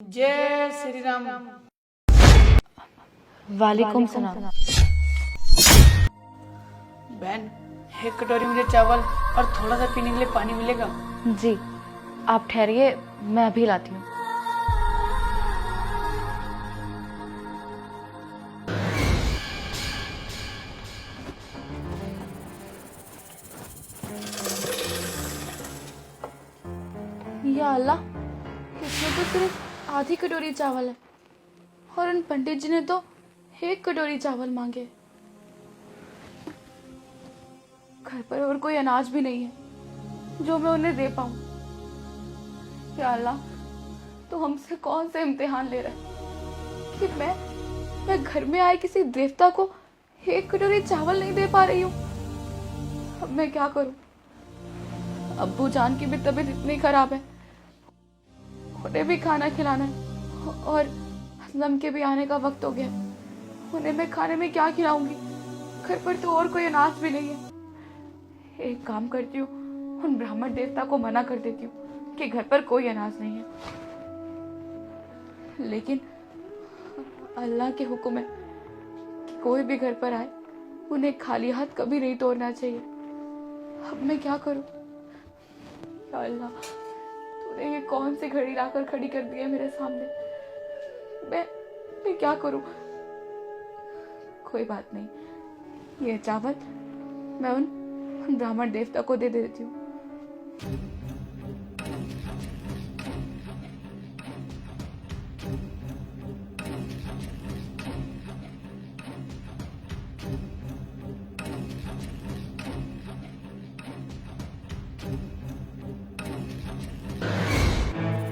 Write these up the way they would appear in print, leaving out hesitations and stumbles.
जय श्री राम। वालेकुम सलाम। बहन, एक कटोरी मुझे चावल और थोड़ा सा पीने के लिए पानी मिलेगा? जी, आप ठहरिए, मैं अभी लाती हूँ। या अल्लाह, इसमें तो सिर्फ आधी कटोरी चावल है और उन पंडित जी ने तो एक कटोरी चावल मांगे। घर पर और कोई अनाज भी नहीं है जो मैं उन्हें दे पाऊं। या अल्लाह, तो हमसे कौन से इम्तिहान ले रहा है कि मैं घर में आए किसी देवता को एक कटोरी चावल नहीं दे पा रही हूँ। अब मैं क्या करूं? अब्बू जान की भी तबीयत इतनी खराब है, उन्हें भी खाना खिलाना है और असलम के भी आने का वक्त हो गया। उन्हें मैं खाने में क्या खिलाऊंगी? घर पर तो और कोई अनाज भी नहीं है। एक काम करती हूँ, उन ब्राह्मण देवता को मना कर देती हूँ कि घर पर कोई अनाज नहीं है। लेकिन अल्लाह के हुक्म है कि कोई भी घर पर आए उन्हें खाली हाथ कभी नहीं तोड़ना चाहिए। अब मैं क्या करूं? या अल्लाह, तूने ये कौन सी घड़ी लाकर खड़ी कर दी है मेरे सामने? मैं क्या करूं? कोई बात नहीं, ये चावल मैं उन ब्राह्मण देवता को दे देती हूँ।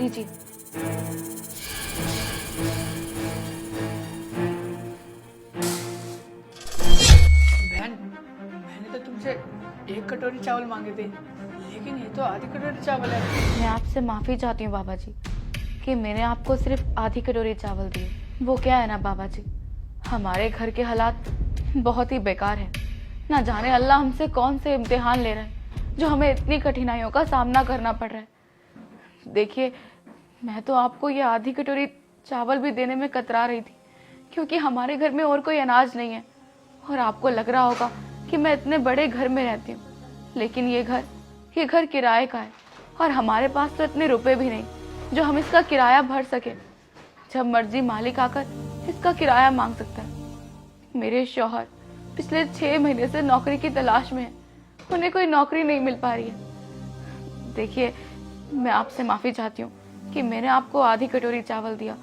लीजिए। बहन, मैंने तो तुमसे एक कटोरी चावल मांगे थे, लेकिन ये तो आधी कटोरी चावल है। मैं आपसे माफी चाहती हूँ बाबा जी कि मैंने आपको सिर्फ आधी कटोरी चावल दिए। वो क्या है ना बाबा जी, हमारे घर के हालात बहुत ही बेकार हैं। ना जाने अल्लाह हमसे कौन से इम्तिहान ले रहा है जो हमें इतनी कठिनाइयों का सामना करना पड़ रहा है। देखिए, मैं तो आपको ये आधी कटोरी चावल भी देने में कतरा रही थी क्योंकि हमारे घर में और कोई अनाज नहीं है और आपको लग रहा होगा कि मैं इतने बड़े घर में रहती हूँ, लेकिन ये घर किराए का है और हमारे पास तो इतने रुपए भी नहीं जो हम इसका किराया भर सके। जब मर्जी मालिक आकर इसका किराया मांग सकता है। मेरे शौहर पिछले 6 महीने से नौकरी की तलाश में है, उन्हें कोई नौकरी नहीं मिल पा रही है। देखिए, मैं आपसे माफी चाहती हूँ कि मैंने आपको आधी कटोरी चावल दिया,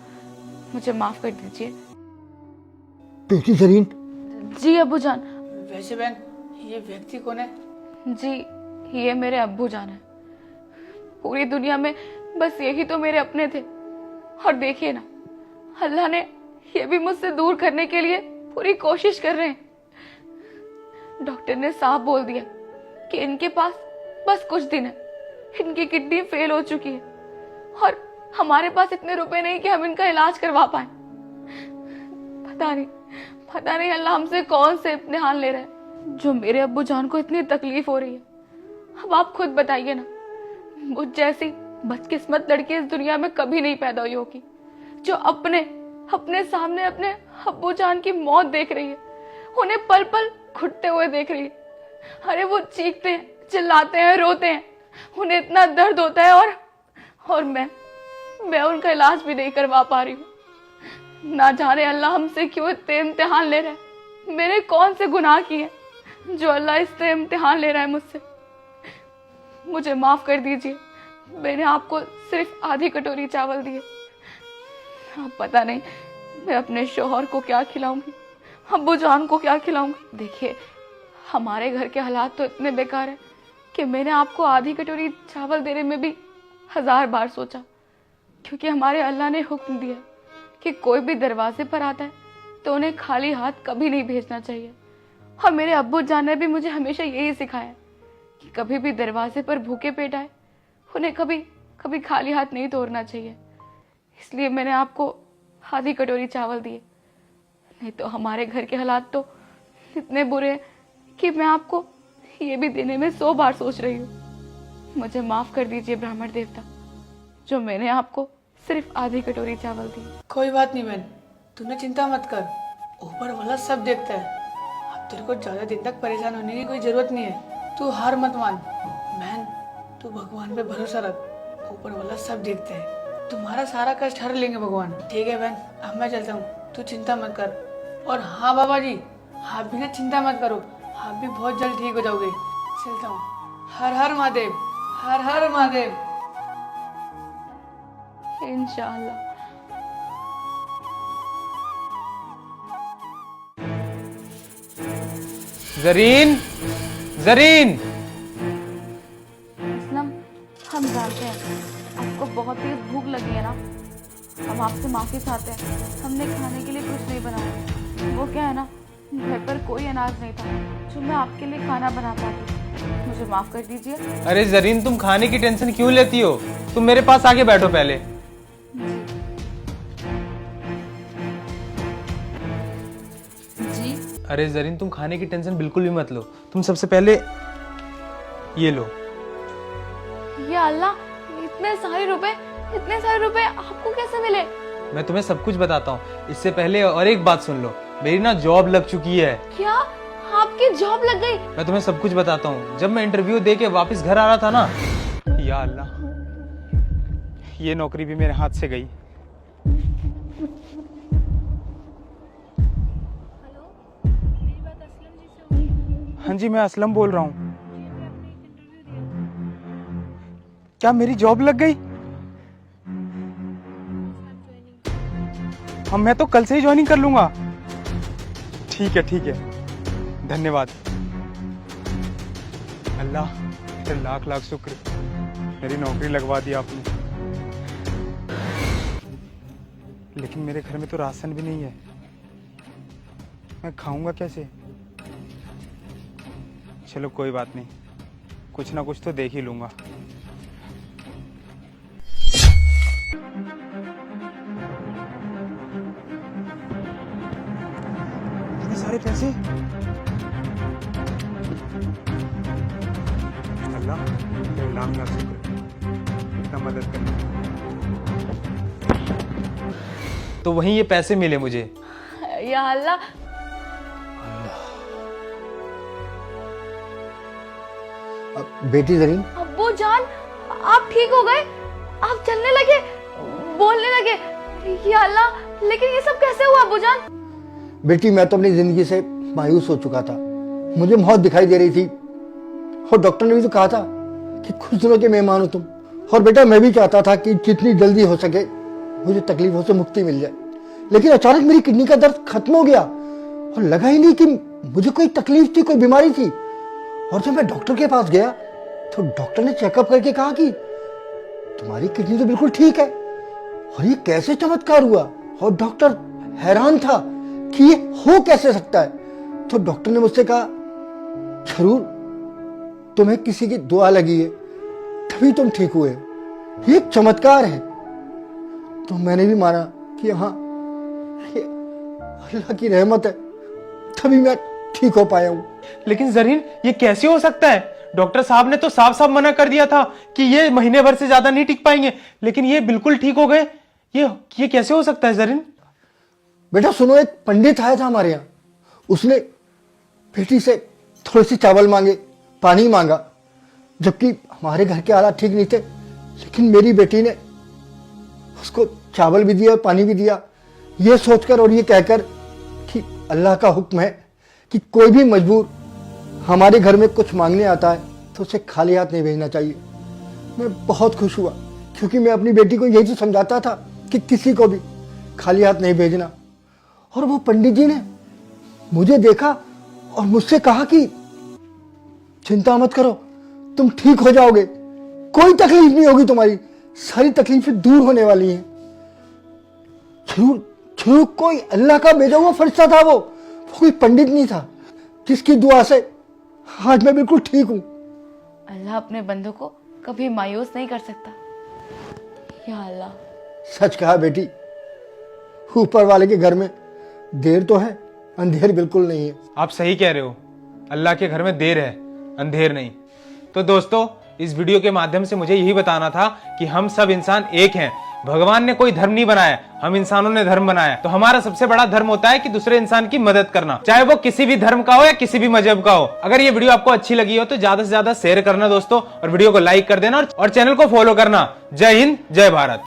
मुझे माफ कर दीजिए। बेटी जरीन, जी अब्बू जान। वैसे बहन, ये व्यक्ति कौन है? जी, ये मेरे अब्बू जान है। पूरी दुनिया में बस यही तो मेरे अपने थे और देखिए ना, अल्लाह ने ये भी मुझसे दूर करने के लिए पूरी कोशिश कर रहे हैं। डॉक्टर ने साफ बोल दिया कि इनके पास बस कुछ दिन है, इनकी किडनी फेल हो चुकी है और हमारे पास इतने रुपए नहीं कि हम इनका इलाज करवा पाए। पता नहीं अल्लाह हमसे कौन से इम्तिहान ले रहा है जो मेरे अब्बू जान को इतनी तकलीफ हो रही है। अब आप खुद बताइए ना, मुझ जैसी बदकिस्मत लड़की इस दुनिया में कभी नहीं पैदा हुई होगी जो अपने सामने अपने अब्बू जान की मौत देख रही है, उन्हें पल पल घुटते हुए देख रही है। अरे वो चीखते हैं, चिल्लाते हैं, रोते हैं, उन्हें इतना दर्द होता है और मैं उनका इलाज भी नहीं करवा पा रही हूँ। ना जाने अल्लाह हमसे क्यों इतने इम्तिहान ले रहा है। मैंने कौन से गुनाह किए जो अल्लाह इससे इम्तिहान ले रहा है मुझसे? मुझे माफ कर दीजिए, मैंने आपको सिर्फ आधी कटोरी चावल दिए। अब पता नहीं मैं अपने शौहर को क्या खिलाऊंगी, अब्बू जान को क्या खिलाऊंगी। देखिए, हमारे घर के हालात तो इतने बेकार है कि मैंने आपको आधी कटोरी चावल देने में भी 1000 बार सोचा, क्योंकि हमारे अल्लाह ने हुक्म दिया कि कोई भी दरवाजे पर आता है तो उन्हें खाली हाथ कभी नहीं भेजना चाहिए। और मेरे अब्बू जान ने भी मुझे हमेशा यही सिखाया कि कभी भी दरवाजे पर भूखे पेट आए उन्हें कभी खाली हाथ नहीं तोड़ना चाहिए। इसलिए मैंने आपको आधी कटोरी चावल दिए, नहीं तो हमारे घर के हालात तो इतने बुरे हैं कि मैं आपको ये भी देने में 100 बार सोच रही हूँ। मुझे माफ कर दीजिए ब्राह्मण देवता, जो मैंने आपको सिर्फ आधी कटोरी चावल दी। कोई बात नहीं बहन, तूने चिंता मत कर, ऊपर वाला सब देखता है। अब तेरे को ज्यादा दिन तक परेशान होने की कोई जरूरत नहीं है। तू हार मत मान बहन, तू भगवान पे भरोसा रख, ऊपर वाला सब देखता है। तुम्हारा सारा कष्ट हर लेंगे भगवान। ठीक है बहन, अब मैं चलता हूँ, तू चिंता मत कर। और हाँ बाबा जी, आप भी ना चिंता मत करो, आप भी बहुत जल्द ठीक हो जाओगे। चलता हूँ। हर हर महादेव, हर हर महादेव। इंशाअल्लाह। जरीन, जरीन। असलम, हम जानते हैं आपको बहुत तेज भूख लगी है ना। हम आपसे माफ़ी चाहते हैं, हमने खाने के लिए कुछ नहीं बनाया। वो क्या है ना, घर पर कोई अनाज नहीं था जो मैं आपके लिए खाना बना पाती। मुझे माफ़ कर दीजिए। अरे जरीन, तुम खाने की टेंशन क्यों लेती हो? तुम मेरे पास आके बैठो पहले। जी। अरे जरीन, तुम खाने की टेंशन बिल्कुल भी मत लो। तुम सबसे पहले ये लो। या अल्लाह, इतने सारे रुपए आपको कैसे मिले? मैं तुम्हें सब कुछ बताता हूँ। इससे पहले और एक बात सुन लो, मेरी ना जॉब लग चुकी है। क्या आपकी जॉब लग गई? मैं तुम्हें सब कुछ बताता हूँ। जब मैं इंटरव्यू दे के वापस घर आ रहा था ना, या अल्लाह, ये नौकरी भी मेरे हाथ से गई। हाँ जी, मैं असलम बोल रहा हूँ। क्या मेरी जॉब लग गई? हाँ, मैं तो कल से ही ज्वाइनिंग कर लूंगा। ठीक है, ठीक है, धन्यवाद। अल्लाह, तेरे लाख लाख शुक्र, मेरी नौकरी लगवा दी आपने। लेकिन मेरे घर में तो राशन भी नहीं है, मैं खाऊंगा कैसे? चलो कोई बात नहीं, कुछ ना कुछ तो देख ही लूंगा। इतने सारे पैसे? अल्लाह, तेरे लाख लाख शुक्र, इतना मदद करना। तो वहीं ये पैसे मिले मुझे। या अल्लाह। बेटी जरीन, अब्बू जान, आप ठीक हो गए? आप चलने लगे, बोलने लगे। या अल्लाह, लेकिन ये सब कैसे हुआ अब्बू जान? बेटी मैं तो अपनी जिंदगी से मायूस हो चुका था। मुझे मौत दिखाई दे रही थी और डॉक्टर ने भी तो कहा था कि कुछ दिनों के मेहमान हो तुम। और बेटा मैं भी चाहता था कि जितनी जल्दी हो सके मुझे तकलीफों से मुक्ति मिल जाए। लेकिन अचानक मेरी किडनी का दर्द खत्म हो गया और लगा ही नहीं कि मुझे कोई तकलीफ थी, कोई बीमारी थी। और जब मैं डॉक्टर के पास गया तो डॉक्टर ने चेकअप करके कहा कि तुम्हारी किडनी तो बिल्कुल ठीक है। और ये कैसे चमत्कार हुआ? और डॉक्टर हैरान था कि ये हो कैसे सकता है। तो डॉक्टर ने मुझसे कहा, जरूर तुम्हें किसी की दुआ लगी है तभी तुम ठीक हुए हो, ये एक चमत्कार है। तो मैंने भी माना कि हाँ, ये अल्लाह की रहमत है, तभी मैं ठीक हो पाया हूं। लेकिन जरीन, ये कैसे हो सकता है? डॉक्टर साहब ने तो साफ साफ मना कर दिया था कि ये महीने भर से ज्यादा नहीं टिक पाएंगे, लेकिन ये बिल्कुल ठीक हो गए। ये कैसे हो सकता है जरीन? बेटा सुनो, एक पंडित आया था हमारे यहाँ, उसने बेटी से थोड़े से चावल मांगे, पानी मांगा, जबकि हमारे घर के हालात ठीक नहीं थे। लेकिन मेरी बेटी ने उसको चावल भी दिया, पानी भी दिया, ये सोचकर और ये कहकर कि अल्लाह का हुक्म है कि कोई भी मजबूर हमारे घर में कुछ मांगने आता है तो उसे खाली हाथ नहीं भेजना चाहिए। मैं बहुत खुश हुआ क्योंकि मैं अपनी बेटी को यही तो समझाता था कि किसी को भी खाली हाथ नहीं भेजना। और वो पंडित जी ने मुझे देखा और मुझसे कहा कि चिंता मत करो, तुम ठीक हो जाओगे, कोई तकलीफ नहीं होगी, तुम्हारी सारी तकलीफें दूर होने वाली हैं। जरूर जरूर कोई अल्लाह का भेजा हुआ फरिश्ता था, वो कोई पंडित नहीं था, जिसकी दुआ से आज मैं बिल्कुल ठीक हूं। अल्लाह अपने बंदों को कभी मायूस नहीं कर सकता। या अल्लाह। सच कहा बेटी, ऊपर वाले के घर में देर तो है, अंधेर बिल्कुल नहीं है। आप सही कह रहे हो, अल्लाह के घर में देर है, अंधेर नहीं। तो दोस्तों, इस वीडियो के माध्यम से मुझे यही बताना था कि हम सब इंसान एक हैं। भगवान ने कोई धर्म नहीं बनाया, हम इंसानों ने धर्म बनाया। तो हमारा सबसे बड़ा धर्म होता है कि दूसरे इंसान की मदद करना, चाहे वो किसी भी धर्म का हो या किसी भी मजहब का हो। अगर ये वीडियो आपको अच्छी लगी हो तो ज्यादा से ज्यादा शेयर करना दोस्तों, और वीडियो को लाइक कर देना और चैनल को फॉलो करना। जय हिंद, जय भारत।